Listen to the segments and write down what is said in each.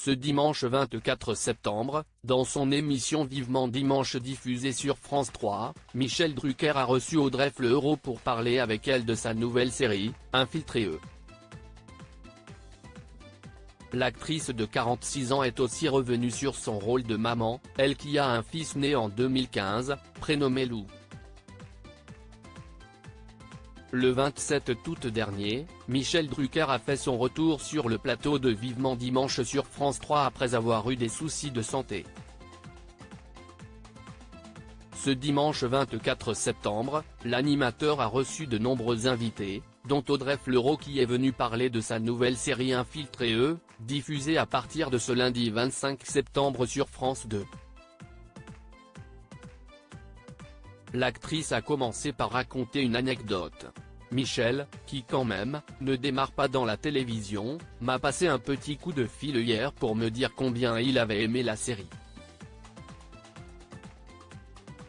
Ce dimanche 24 septembre, dans son émission Vivement Dimanche diffusée sur France 3, Michel Drucker a reçu Audrey Fleurot pour parler avec elle de sa nouvelle série, Infiltré. L'actrice de 46 ans est aussi revenue sur son rôle de maman, elle qui a un fils né en 2015, prénommé Lou. Le 27 août dernier, Michel Drucker a fait son retour sur le plateau de Vivement Dimanche sur France 3 après avoir eu des soucis de santé. Ce dimanche 24 septembre, l'animateur a reçu de nombreux invités, dont Audrey Fleurot qui est venue parler de sa nouvelle série Infiltré, diffusée à partir de ce lundi 25 septembre sur France 2. L'actrice a commencé par raconter une anecdote. Michel, qui quand même, ne démarre pas dans la télévision, m'a passé un petit coup de fil hier pour me dire combien il avait aimé la série.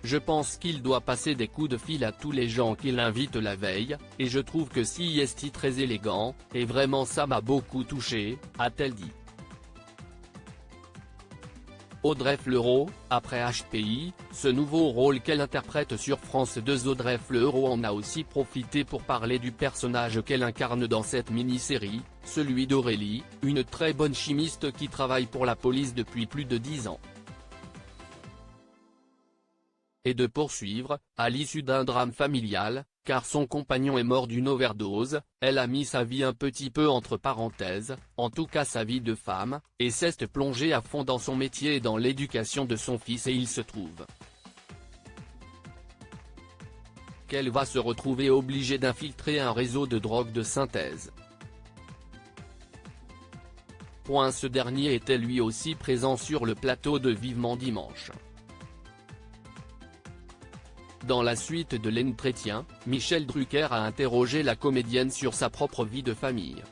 Je pense qu'il doit passer des coups de fil à tous les gens qu'il invite la veille, et je trouve que si est très élégant, et vraiment ça m'a beaucoup touché, a-t-elle dit. Audrey Fleurot, après HPI, ce nouveau rôle qu'elle interprète sur France 2. Audrey Fleurot en a aussi profité pour parler du personnage qu'elle incarne dans cette mini-série, celui d'Aurélie, une très bonne chimiste qui travaille pour la police depuis plus de 10 ans. Et de poursuivre, à l'issue d'un drame familial, car son compagnon est mort d'une overdose, elle a mis sa vie un petit peu entre parenthèses, en tout cas sa vie de femme, et s'est plongée à fond dans son métier et dans l'éducation de son fils et il se trouve qu'elle va se retrouver obligée d'infiltrer un réseau de drogue de synthèse. Ce dernier était lui aussi présent sur le plateau de Vivement Dimanche. Dans la suite de l'entretien, Michel Drucker a interrogé la comédienne sur sa propre vie de famille.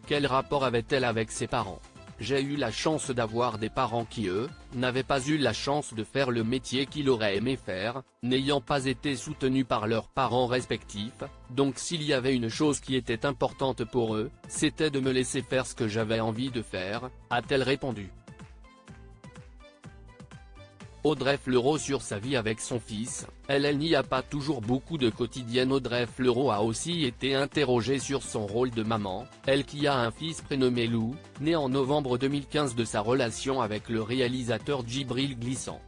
Quel rapport avait-elle avec ses parents? J'ai eu la chance d'avoir des parents qui n'avaient pas eu la chance de faire le métier qu'ils auraient aimé faire, n'ayant pas été soutenus par leurs parents respectifs, donc s'il y avait une chose qui était importante pour eux, c'était de me laisser faire ce que j'avais envie de faire, a-t-elle répondu. Audrey Fleurot sur sa vie avec son fils, elle n'y a pas toujours beaucoup de quotidienne. Audrey Fleurot a aussi été interrogée sur son rôle de maman, elle qui a un fils prénommé Lou, né en novembre 2015 de sa relation avec le réalisateur Djibril Glissant.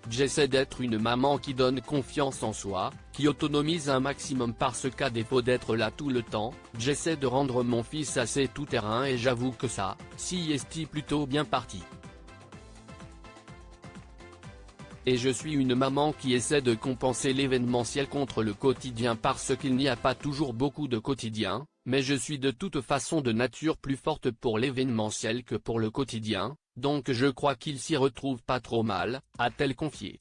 J'essaie d'être une maman qui donne confiance en soi, qui autonomise un maximum parce qu'à défaut d'être là tout le temps, j'essaie de rendre mon fils assez tout-terrain et j'avoue que ça, si est plutôt bien parti. Et je suis une maman qui essaie de compenser l'événementiel contre le quotidien parce qu'il n'y a pas toujours beaucoup de quotidien, mais je suis de toute façon de nature plus forte pour l'événementiel que pour le quotidien, donc je crois qu'il s'y retrouve pas trop mal, a-t-elle confié.